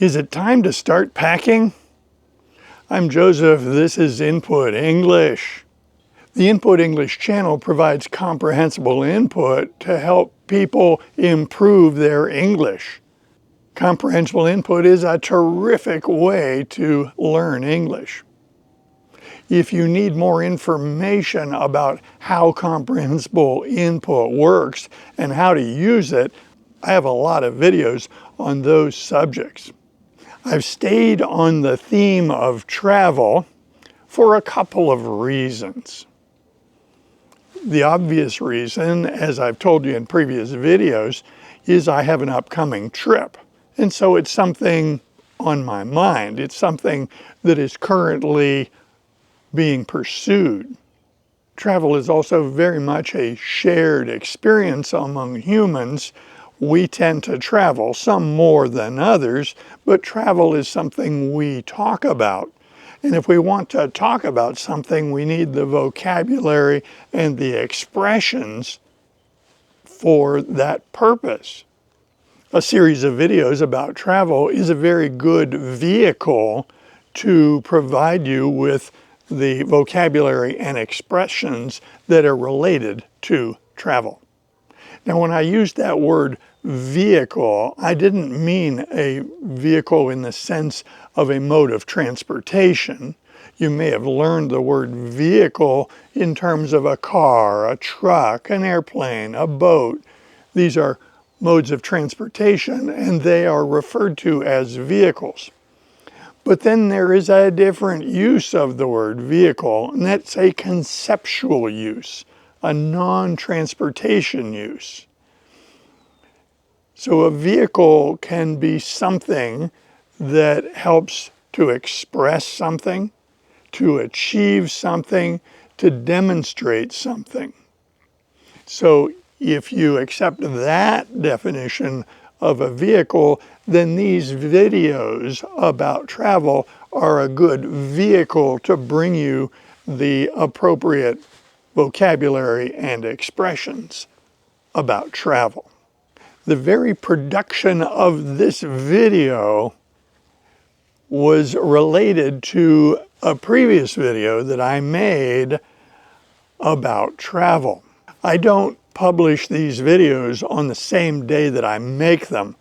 Is it time to start packing? I'm Joseph. This is Input English. The Input English channel provides comprehensible input to help people improve their English. Comprehensible input is a terrific way to learn English. If you need more information about how comprehensible input works and how to use it, I have a lot of videos on those subjects. I've stayed on the theme of travel for a couple of reasons. The obvious reason, as I've told you in previous videos, is I have an upcoming trip. And so it's something on my mind. It's something that is currently being pursued. Travel is also very much a shared experience among humans. We tend to travel, some more than others, but travel is something we talk about. And if we want to talk about something, we need the vocabulary and the expressions for that purpose. A series of videos about travel is a very good vehicle to provide you with the vocabulary and expressions that are related to travel. Now, when I used that word vehicle, I didn't mean a vehicle in the sense of a mode of transportation. You may have learned the word vehicle in terms of a car, a truck, an airplane, a boat. These are modes of transportation, and they are referred to as vehicles. But then there is a different use of the word vehicle, and that's a conceptual use, a non-transportation use. So a vehicle can be something that helps to express something, to achieve something, to demonstrate something. So if you accept that definition of a vehicle, then these videos about travel are a good vehicle to bring you the appropriate vocabulary and expressions about travel. The very production of this video was related to a previous video that I made about travel. I don't publish these videos on the same day that I make them.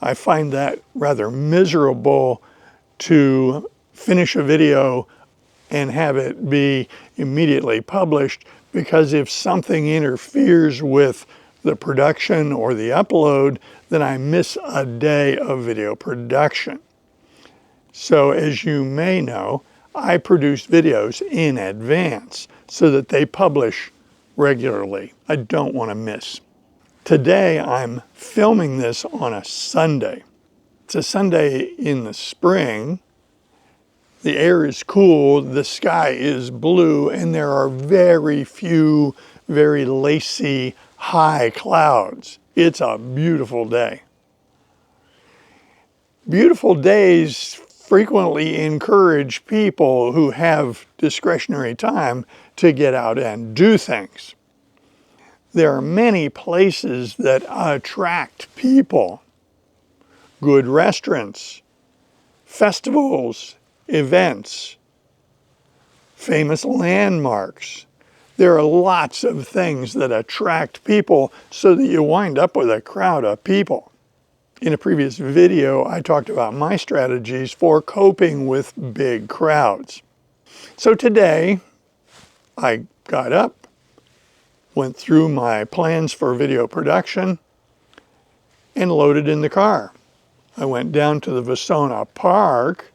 I find that rather miserable to finish a video and have it be immediately published, because if something interferes with the production or the upload, then I miss a day of video production. So as you may know, I produce videos in advance so that they publish regularly. I don't want to miss. Today I'm filming this on a Sunday. It's a Sunday in the spring. The air is cool, the sky is blue, and there are very few, very lacy, high clouds. It's a beautiful day. Beautiful days frequently encourage people who have discretionary time to get out and do things. There are many places that attract people. Good restaurants, festivals, events, famous landmarks. There are lots of things that attract people so that you wind up with a crowd of people. In a previous video, I talked about my strategies for coping with big crowds. So today, I got up, went through my plans for video production, and loaded in the car. I went down to the Vasona Park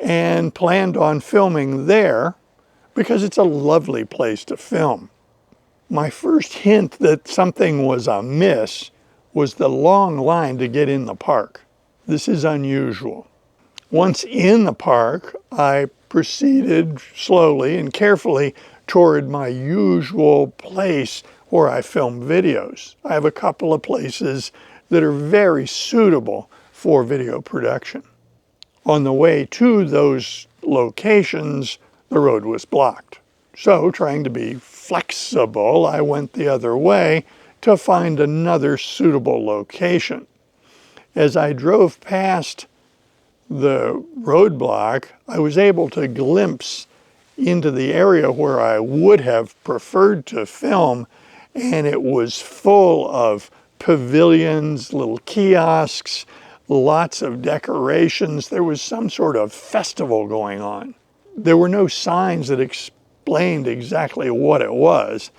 and planned on filming there because it's a lovely place to film. My first hint that something was amiss was the long line to get in the park. This is unusual. Once in the park, I proceeded slowly and carefully toward my usual place where I film videos. I have a couple of places that are very suitable for video production. On the way to those locations, the road was blocked. So, trying to be flexible, I went the other way to find another suitable location. As I drove past the roadblock, I was able to glimpse into the area where I would have preferred to film, and it was full of pavilions, little kiosks, lots of decorations. There was some sort of festival going on. There were no signs that explained exactly what it was,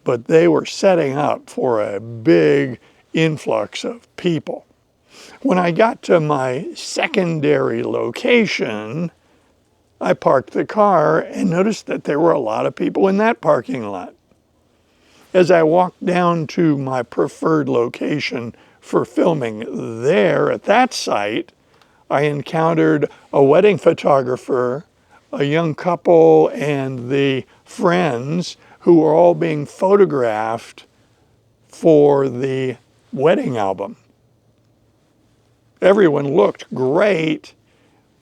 but they were setting up for a big influx of people. When I got to my secondary location, I parked the car and noticed that there were a lot of people in that parking lot. As I walked down to my preferred location for filming there at that site, I encountered a wedding photographer, a young couple, and the friends who were all being photographed for the wedding album. Everyone looked great,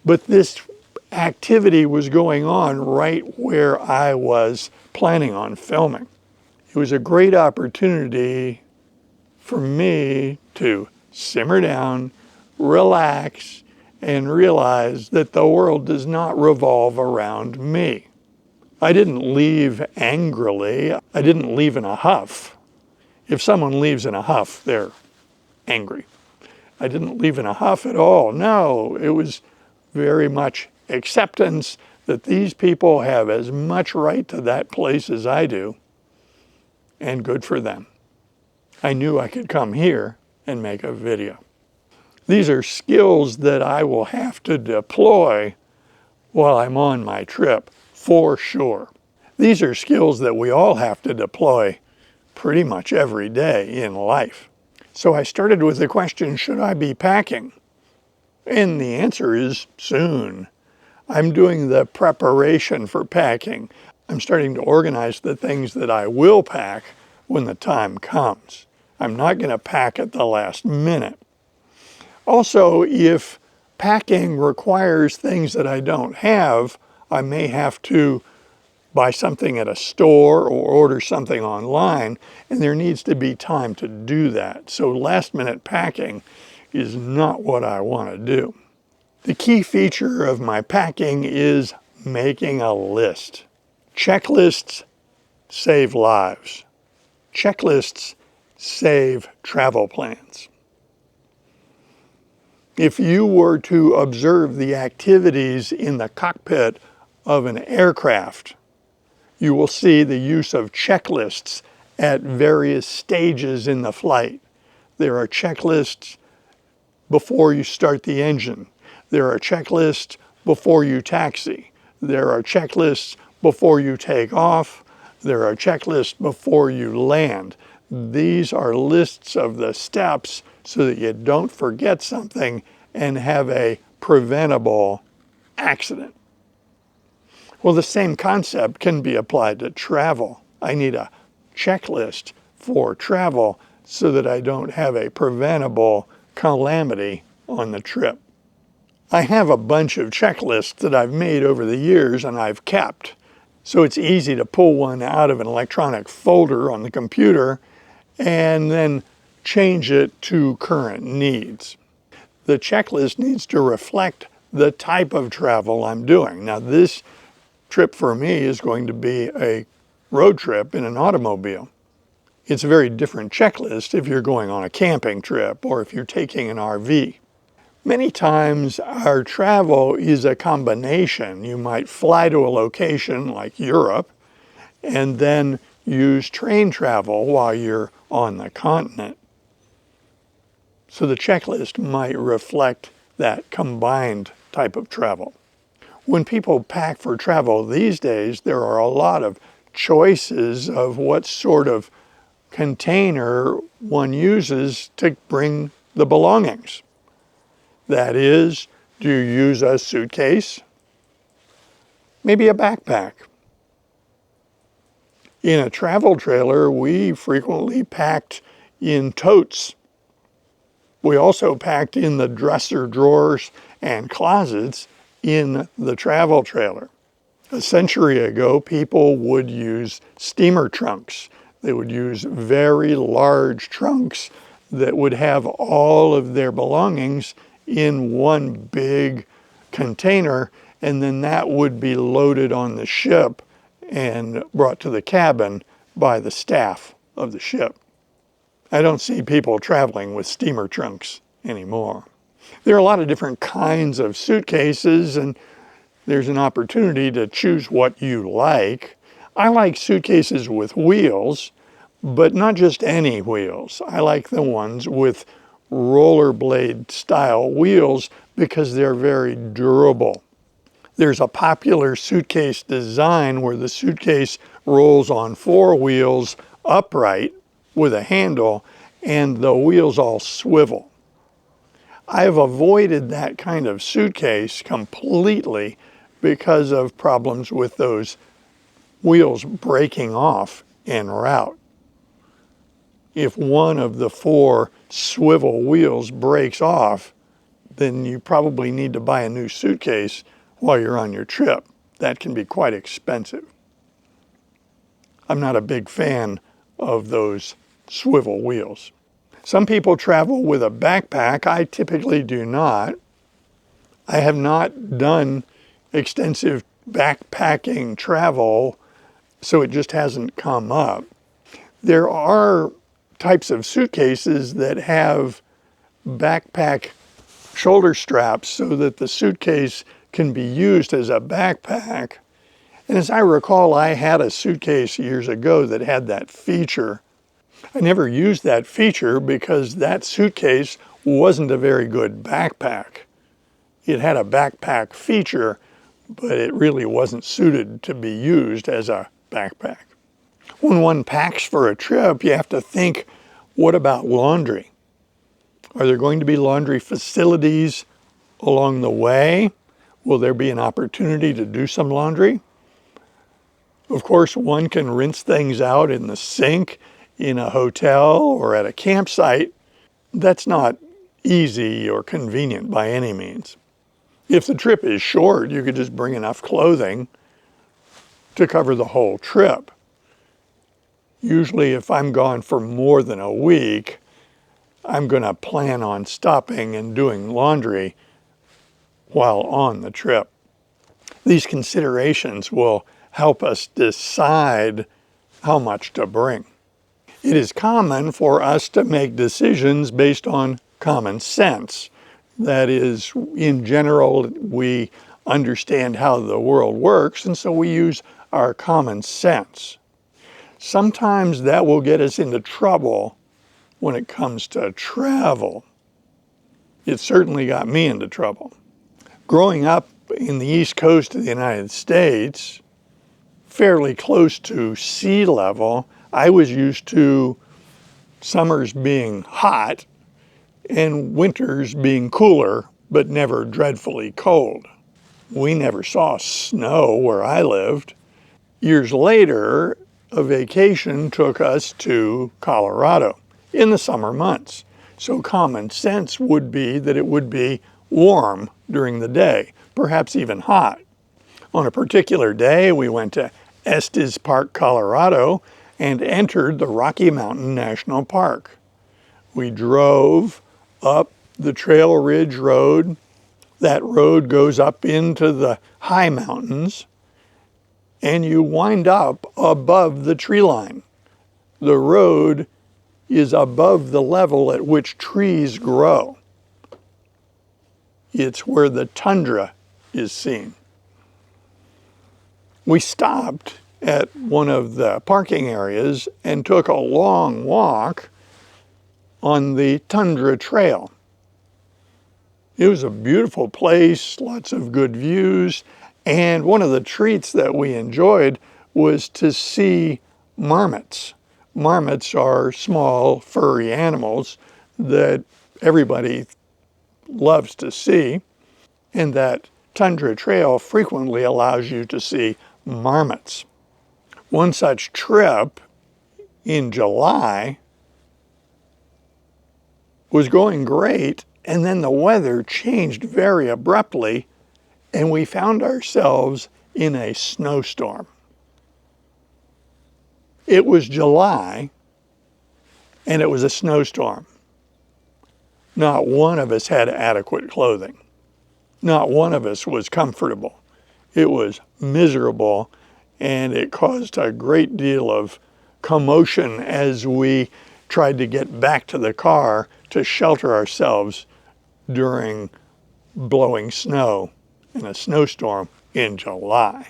but this activity was going on right where I was planning on filming. It was a great opportunity for me to simmer down, relax, and realize that the world does not revolve around me. I didn't leave angrily. I didn't leave in a huff. If someone leaves in a huff, they're angry. I didn't leave in a huff at all. No, it was very much acceptance that these people have as much right to that place as I do, and good for them. I knew I could come here and make a video. These are skills that I will have to deploy while I'm on my trip, for sure. These are skills that we all have to deploy pretty much every day in life. So I started with the question, should I be packing? And the answer is soon. I'm doing the preparation for packing. I'm starting to organize the things that I will pack when the time comes. I'm not going to pack at the last minute. Also, if packing requires things that I don't have, I may have to buy something at a store or order something online, and there needs to be time to do that. So last minute packing is not what I want to do. The key feature of my packing is making a list. Checklists save lives. Checklists save travel plans. If you were to observe the activities in the cockpit of an aircraft, you will see the use of checklists at various stages in the flight. There are checklists before you start the engine. There are checklists before you taxi. There are checklists before you take off. There are checklists before you land. These are lists of the steps so that you don't forget something and have a preventable accident. Well, the same concept can be applied to travel. I need a checklist for travel so that I don't have a preventable calamity on the trip. I have a bunch of checklists that I've made over the years and I've kept. So it's easy to pull one out of an electronic folder on the computer and then change it to current needs. The checklist needs to reflect the type of travel I'm doing. Now, this trip for me is going to be a road trip in an automobile. It's a very different checklist if you're going on a camping trip or if you're taking an RV. Many times our travel is a combination. You might fly to a location like Europe and then use train travel while you're on the continent. So the checklist might reflect that combined type of travel. When people pack for travel these days, there are a lot of choices of what sort of container one uses to bring the belongings. That is, do you use a suitcase? Maybe a backpack. In a travel trailer, we frequently packed in totes. We also packed in the dresser drawers and closets in the travel trailer. A century ago, people would use steamer trunks. They would use very large trunks that would have all of their belongings in one big container, and then that would be loaded on the ship and brought to the cabin by the staff of the ship. I don't see people traveling with steamer trunks anymore. There are a lot of different kinds of suitcases, and there's an opportunity to choose what you like. I like suitcases with wheels, but not just any wheels. I like the ones with rollerblade style wheels because they're very durable. There's a popular suitcase design where the suitcase rolls on 4 wheels upright with a handle and the wheels all swivel. I've avoided that kind of suitcase completely because of problems with those wheels breaking off en route. If one of the 4 swivel wheels breaks off, then you probably need to buy a new suitcase while you're on your trip. That can be quite expensive. I'm not a big fan of those swivel wheels. Some people travel with a backpack. I typically do not. I have not done extensive backpacking travel, so it just hasn't come up. There are types of suitcases that have backpack shoulder straps so that the suitcase can be used as a backpack. And as I recall, I had a suitcase years ago that had that feature. I never used that feature because that suitcase wasn't a very good backpack. It had a backpack feature, but it really wasn't suited to be used as a backpack. When one packs for a trip, you have to think, what about laundry? Are there going to be laundry facilities along the way? Will there be an opportunity to do some laundry? Of course, one can rinse things out in the sink in a hotel or at a campsite. That's not easy or convenient by any means. If the trip is short, you could just bring enough clothing to cover the whole trip. Usually, if I'm gone for more than a week, I'm going to plan on stopping and doing laundry while on the trip. These considerations will help us decide how much to bring. It is common for us to make decisions based on common sense. That is, in general, we understand how the world works, and so we use our common sense. Sometimes that will get us into trouble when it comes to travel. It certainly got me into trouble. Growing up in the East Coast of the United States, fairly close to sea level, I was used to summers being hot and winters being cooler, but never dreadfully cold. We never saw snow where I lived. Years later, a vacation took us to Colorado in the summer months. So common sense would be that it would be warm during the day, perhaps even hot. On a particular day, we went to Estes Park, Colorado, and entered the Rocky Mountain National Park. We drove up the Trail Ridge Road. That road goes up into the high mountains, and you wind up above the tree line. The road is above the level at which trees grow. It's where the tundra is seen. We stopped at one of the parking areas and took a long walk on the Tundra Trail. It was a beautiful place, lots of good views, and one of the treats that we enjoyed was to see marmots. Marmots are small, furry animals that everybody loves to see, and that Tundra Trail frequently allows you to see marmots. One such trip in July was going great, and then the weather changed very abruptly, and we found ourselves in a snowstorm. It was July, and it was a snowstorm. Not one of us had adequate clothing. not one of us was comfortable. It was miserable, and it caused a great deal of commotion as we tried to get back to the car to shelter ourselves during blowing snow in a snowstorm in July.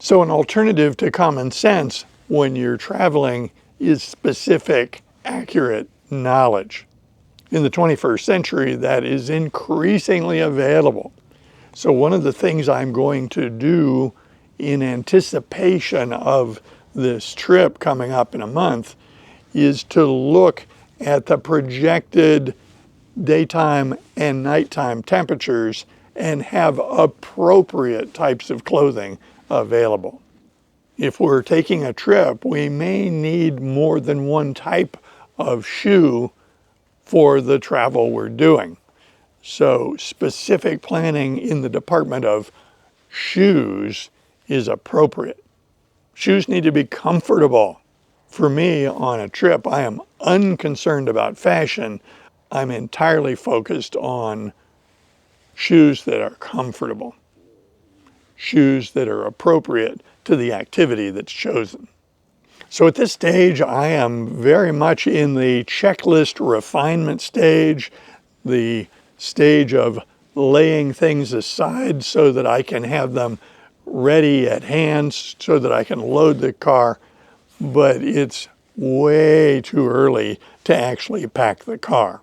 So an alternative to common sense when you're traveling is specific, accurate knowledge. In the 21st century, that is increasingly available. So one of the things I'm going to do in anticipation of this trip coming up in a month is to look at the projected daytime and nighttime temperatures and have appropriate types of clothing available. If we're taking a trip, we may need more than one type of shoe for the travel we're doing. So specific planning in the department of shoes is appropriate. Shoes need to be comfortable. For me, on a trip, I am unconcerned about fashion. I'm entirely focused on shoes that are comfortable, shoes that are appropriate to the activity that's chosen. So at this stage, I am very much in the checklist refinement stage, the stage of laying things aside so that I can have them ready at hand so that I can load the car, but it's way too early to actually pack the car.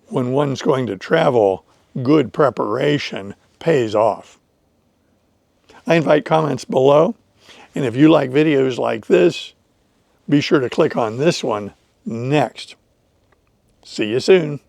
When one's going to travel, good preparation pays off. I invite comments below, and if you like videos like this, be sure to click on this one next. See you soon.